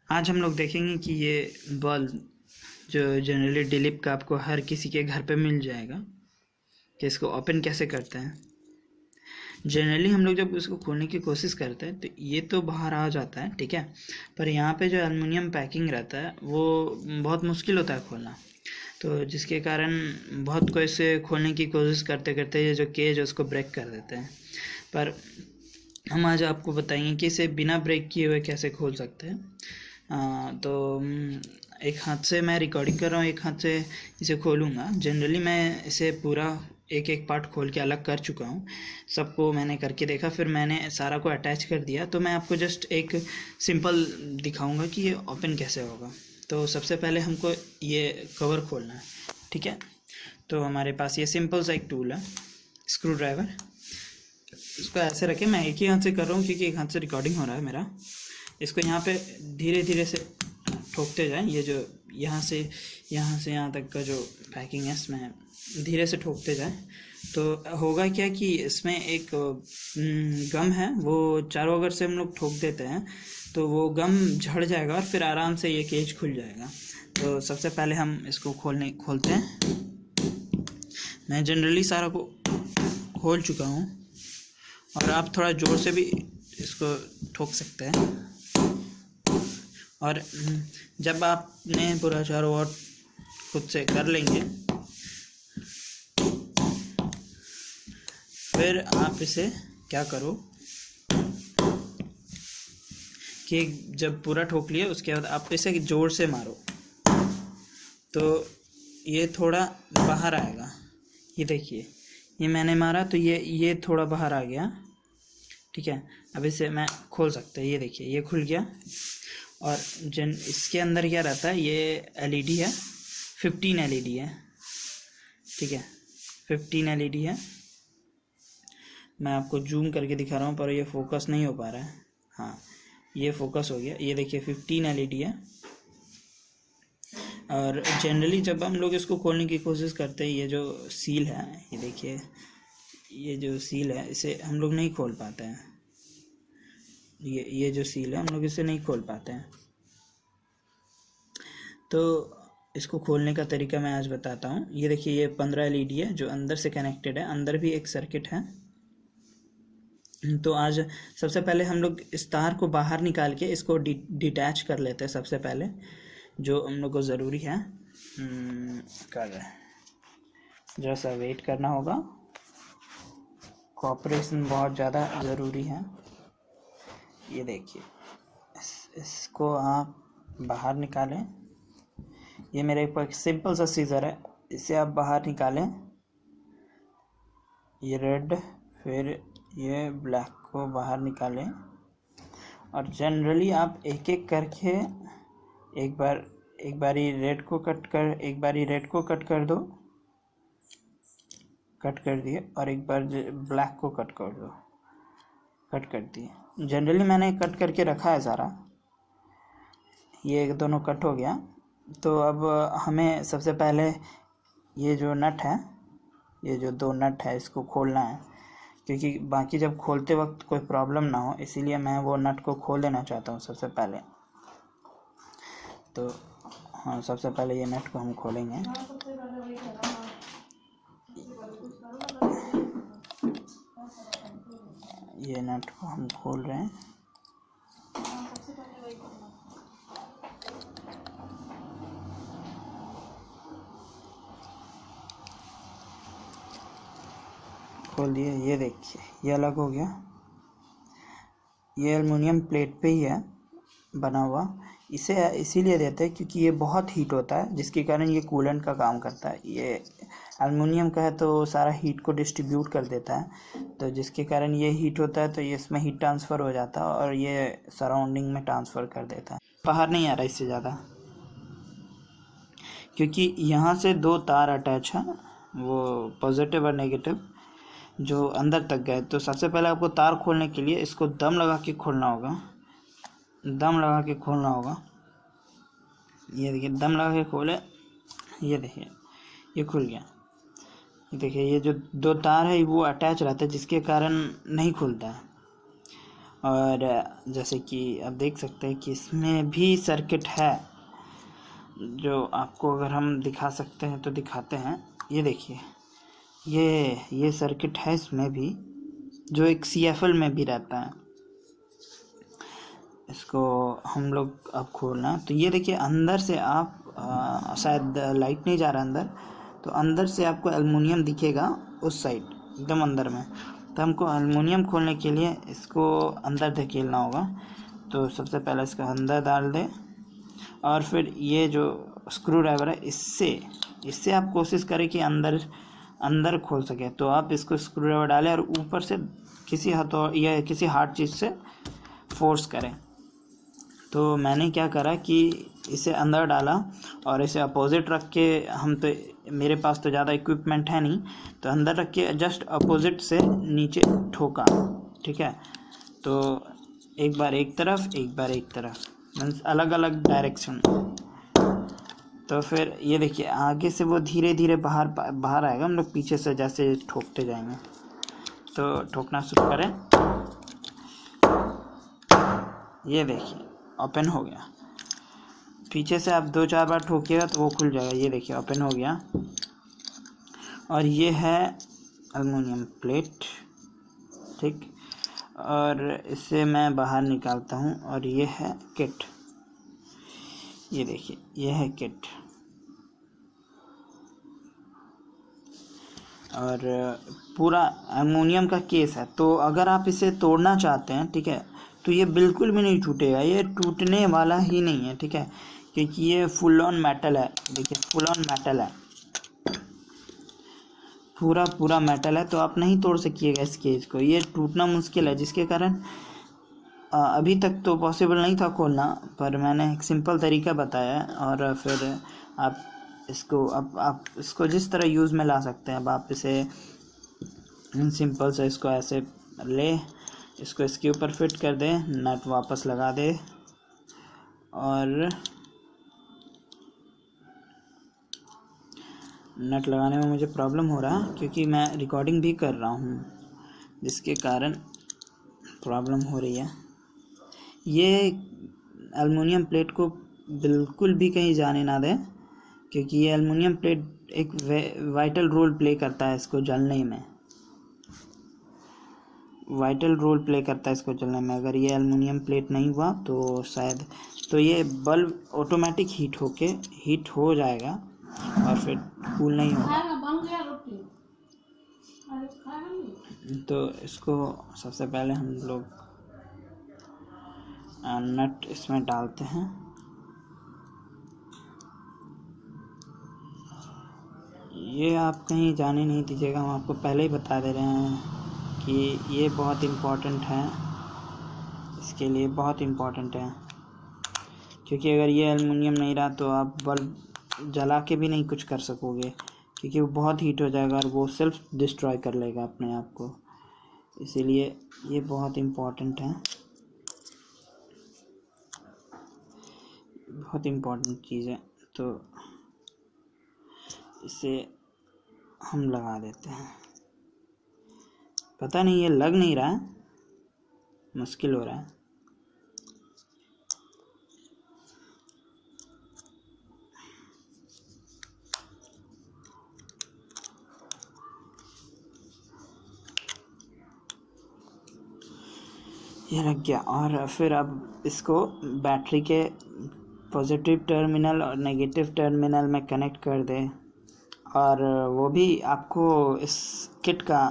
आज हम लोग देखेंगे कि ये बल्ब जो जनरली डिलिप का आपको हर किसी के घर पे मिल जाएगा कि इसको ओपन कैसे करते हैं। जनरली हम लोग जब इसको खोलने की कोशिश करते हैं तो ये तो बाहर आ जाता है, ठीक है, पर यहाँ पे जो एल्युमिनियम पैकिंग रहता है वो बहुत मुश्किल होता है खोलना, तो जिसके कारण बहुत कोई इसे खोलने की कोशिश करते करते ये जो केज है उसको ब्रेक कर देते हैं। पर हम आज आपको बताएंगे कि इसे बिना ब्रेक किए हुए कैसे खोल सकते हैं। तो एक हाथ से मैं रिकॉर्डिंग कर रहा हूँ, एक हाथ से इसे खोलूँगा। जनरली मैं इसे पूरा एक एक पार्ट खोल के अलग कर चुका हूँ, सबको मैंने करके देखा, फिर मैंने सारा को अटैच कर दिया। तो मैं आपको जस्ट एक सिंपल दिखाऊंगा कि ये ओपन कैसे होगा। तो सबसे पहले हमको ये कवर खोलना है, ठीक है। तो हमारे पास ये सिंपल सा एक टूल है, स्क्रू ड्राइवर। इसको ऐसे रखें, मैं एक ही हाथ से कर रहा हूँ क्योंकि एक हाथ से रिकॉर्डिंग हो रहा है मेरा। इसको यहाँ पे धीरे धीरे से ठोकते जाएं। ये जो यहाँ से यहाँ तक का जो पैकिंग है इसमें धीरे से ठोकते जाएं। तो होगा क्या कि इसमें एक गम है, वो चारों ओर से हम लोग ठोक देते हैं तो वो गम झड़ जाएगा और फिर आराम से ये केज खुल जाएगा। तो सबसे पहले हम इसको खोलते हैं। मैं जनरली सारा को खोल चुका हूँ और आप थोड़ा ज़ोर से भी इसको ठोक सकते हैं। और जब आपने पूरा चारों ओर खुद से कर लेंगे फिर आप इसे क्या करो कि जब पूरा ठोक लिया उसके बाद आप इसे जोर से मारो तो ये थोड़ा बाहर आएगा। ये देखिए, ये मैंने मारा तो ये थोड़ा बाहर आ गया, ठीक है। अब इसे मैं खोल सकता है, ये देखिए ये खुल गया। और इसके अंदर क्या रहता है, ये एलईडी है, 15 एलईडी है, ठीक है, 15 एलईडी है। मैं आपको जूम करके दिखा रहा हूँ पर ये फोकस नहीं हो पा रहा है। हाँ, ये फोकस हो गया। ये देखिए 15 एलईडी है। और जनरली जब हम लोग इसको खोलने की कोशिश करते हैं, ये जो सील है, ये देखिए, ये जो सील है इसे हम लोग नहीं खोल पाते हैं। ये जो सील है हम लोग इसे नहीं खोल पाते हैं। तो इसको खोलने का तरीका मैं आज बताता हूँ। ये देखिए, ये 15 एलईडी है जो अंदर से कनेक्टेड है, अंदर भी एक सर्किट है। तो आज सबसे पहले हम लोग इस तार को बाहर निकाल के इसको डिटैच कर लेते हैं। सबसे पहले जो हम लोग को ज़रूरी है, कर रहे हैं, जरा सा वेट करना होगा, कोऑपरेशन बहुत ज़्यादा ज़रूरी है। ये देखिए, इसको आप बाहर निकालें। ये मेरे एक सिंपल सा सीज़र है, इसे आप बाहर निकालें। ये रेड फिर ये ब्लैक को बाहर निकालें और जनरली आप एक एक करके एक बारी रेड को कट कर दो, कट कर दिए, और एक बार ब्लैक को कट कर दो, कट कर दिए। जनरली मैंने कट करके रखा है सारा, ये दोनों कट हो गया। तो अब हमें सबसे पहले ये जो नट है, ये जो 2 नट है इसको खोलना है, क्योंकि बाकी जब खोलते वक्त कोई प्रॉब्लम ना हो, इसीलिए मैं वो नट को खोल देना चाहता हूँ सबसे पहले। तो हाँ, सबसे पहले ये नट को हम खोलेंगे। ये नट को हम खोल रहे हैं। खोल दिए, ये देखिए ये अलग हो गया। ये एल्युमिनियम प्लेट पे ही है बना हुआ। इसे इसीलिए देते हैं क्योंकि ये बहुत हीट होता है, जिसके कारण ये कूलेंट का काम करता है। ये एल्युमिनियम का है तो सारा हीट को डिस्ट्रीब्यूट कर देता है, तो जिसके कारण ये हीट होता है तो ये इसमें हीट ट्रांसफ़र हो जाता है और ये सराउंडिंग में ट्रांसफ़र कर देता है। बाहर नहीं आ रहा इससे ज़्यादा, क्योंकि यहाँ से 2 तार अटैच हैं, वो पॉजिटिव और नेगेटिव, जो अंदर तक गए। तो सबसे पहले आपको तार खोलने के लिए इसको दम लगा के खोलना होगा, दम लगा के खोलना होगा। ये देखिए, दम लगा के खोले, ये देखिए ये खुल गया। देखिए ये जो 2 तार है वो अटैच रहता है, जिसके कारण नहीं खुलता है। और जैसे कि आप देख सकते हैं कि इसमें भी सर्किट है, जो आपको अगर हम दिखा सकते हैं तो दिखाते हैं। ये देखिए, ये सर्किट है इसमें भी, जो एक CFL में भी रहता है। इसको हम लोग अब खोलना, तो ये देखिए अंदर से आप शायद लाइट नहीं जा रहा अंदर, तो अंदर से आपको एल्युमिनियम दिखेगा उस साइड एकदम अंदर में। तो हमको एल्युमिनियम खोलने के लिए इसको अंदर धकेलना होगा। तो सबसे पहले इसका अंदर डाल दें, और फिर ये जो स्क्रू ड्राइवर है इससे आप कोशिश करें कि अंदर खोल सके। तो आप इसको स्क्रू ड्राइवर डालें और ऊपर से किसी हथौड़ी या किसी हार्ड चीज़ से फोर्स करें। तो मैंने क्या करा कि इसे अंदर डाला और इसे अपोजिट रख के, मेरे पास तो ज़्यादा इक्विपमेंट है नहीं, तो अंदर रख के जस्ट अपोजिट से नीचे ठोका। ठीक है, तो एक बार एक तरफ, एक बार एक तरफ, मीन्स अलग अलग डायरेक्शन। तो फिर ये देखिए आगे से वो धीरे धीरे बाहर आएगा, हम लोग पीछे से जैसे ठोकते जाएंगे। तो ठोकना शुरू करें। ये देखिए ओपन हो गया। पीछे से आप 2-4 बार ठोकिएगा तो वो खुल जाएगा। ये देखिए ओपन हो गया। और ये है एल्युमिनियम प्लेट, ठीक। और इसे मैं बाहर निकालता हूँ, और ये है किट। ये देखिए ये है किट, और पूरा एल्युमिनियम का केस है। तो अगर आप इसे तोड़ना चाहते हैं, ठीक है, तो ये बिल्कुल भी नहीं टूटेगा, ये टूटने वाला ही नहीं है, ठीक है, क्योंकि ये फुल ऑन मेटल है। देखिए फुल ऑन मेटल है, पूरा मेटल है। तो आप नहीं तोड़ सकिएगा इस केज को, ये टूटना मुश्किल है, जिसके कारण अभी तक तो पॉसिबल नहीं था खोलना, पर मैंने एक सिंपल तरीका बताया। और फिर आप इसको जिस तरह यूज़ में ला सकते हैं। अब आप इसे सिंपल से इसको ऐसे ले, इसको इसके ऊपर फिट कर दें, नट वापस लगा दे, और नट लगाने में मुझे प्रॉब्लम हो रहा है क्योंकि मैं रिकॉर्डिंग भी कर रहा हूँ, जिसके कारण प्रॉब्लम हो रही है। ये एल्युमिनियम प्लेट को बिल्कुल भी कहीं जाने ना दें, क्योंकि ये एल्युमिनियम प्लेट एक वाइटल रोल प्ले करता है इसको जलने में, इसको जलने में। अगर ये एल्युमिनियम प्लेट नहीं हुआ तो शायद ये बल्ब ऑटोमेटिक हीट हो जाएगा और फिर कूल नहीं होगा। तो इसको सबसे पहले हम लोग नट इसमें डालते हैं। ये आप कहीं जाने नहीं दीजिएगा, हम आपको पहले ही बता दे रहे हैं कि ये बहुत इम्पोर्टेंट है, इसके लिए बहुत इम्पोर्टेंट है। क्योंकि अगर ये एल्युमिनियम नहीं रहा तो आप बल्ब जला के भी नहीं कुछ कर सकोगे, क्योंकि वो बहुत हीट हो जाएगा और वो सेल्फ डिस्ट्रॉय कर लेगा अपने आप को। इसीलिए ये बहुत इम्पोर्टेंट है, बहुत इम्पोर्टेंट चीज़ है। तो इसे हम लगा देते हैं। पता नहीं ये लग नहीं रहा है, मुश्किल हो रहा है। ये लग गया। और फिर अब इसको बैटरी के पॉजिटिव टर्मिनल और नेगेटिव टर्मिनल में कनेक्ट कर दें। और वो भी आपको इस किट का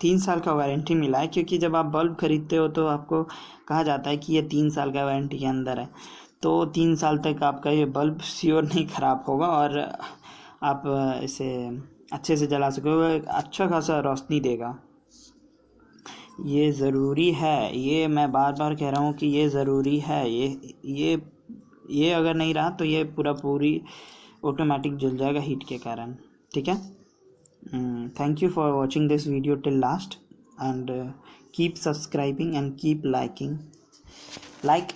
3 साल का वारंटी मिला है, क्योंकि जब आप बल्ब खरीदते हो तो आपको कहा जाता है कि ये 3 साल का वारंटी के अंदर है। तो 3 साल तक आपका ये बल्ब श्योर नहीं ख़राब होगा और आप इसे अच्छे से जला सकोगे, एक अच्छा खासा रोशनी देगा। ये ज़रूरी है, ये मैं बार बार कह रहा हूँ कि ये ज़रूरी है। ये अगर नहीं रहा तो ये पूरी ऑटोमेटिक जल जाएगा हीट के कारण, ठीक है। Thank you for watching this video till last, and keep subscribing and keep like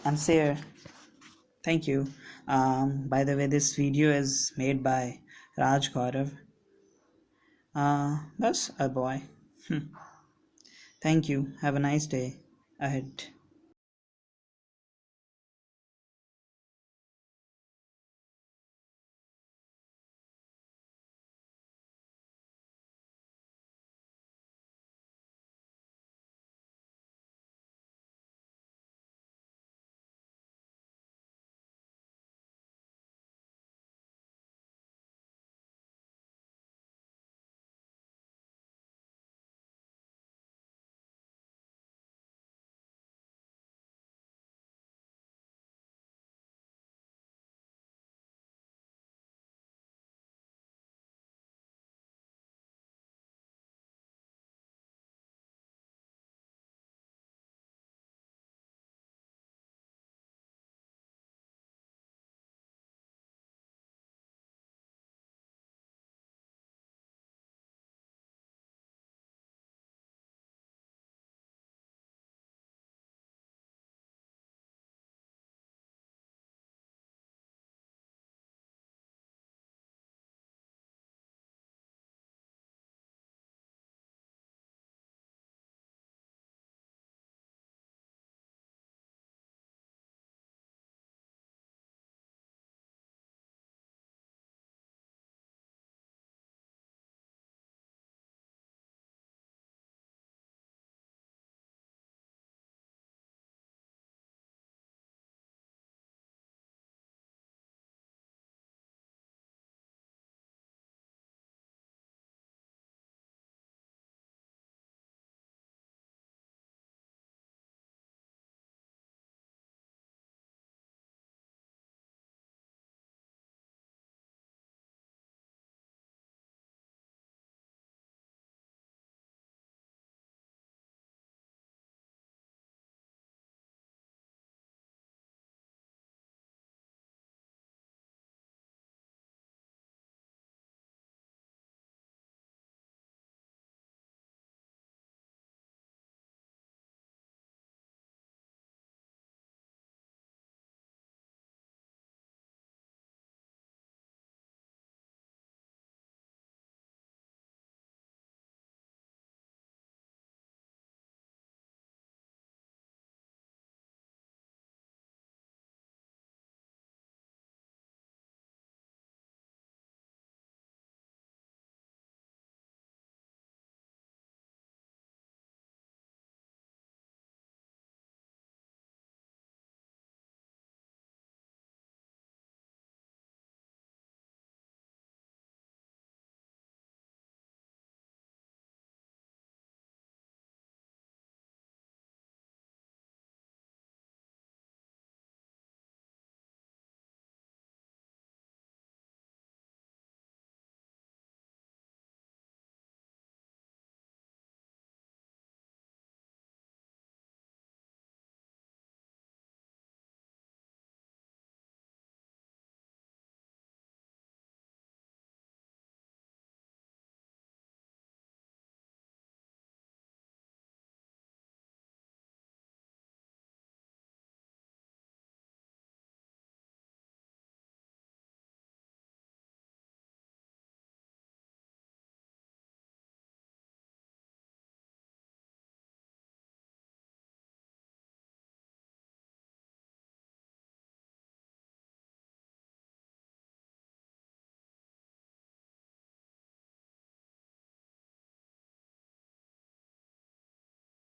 and share. Thank you. By the way, this video is made by Raj Gaurav. That's a boy. Thank you. Have a nice day ahead.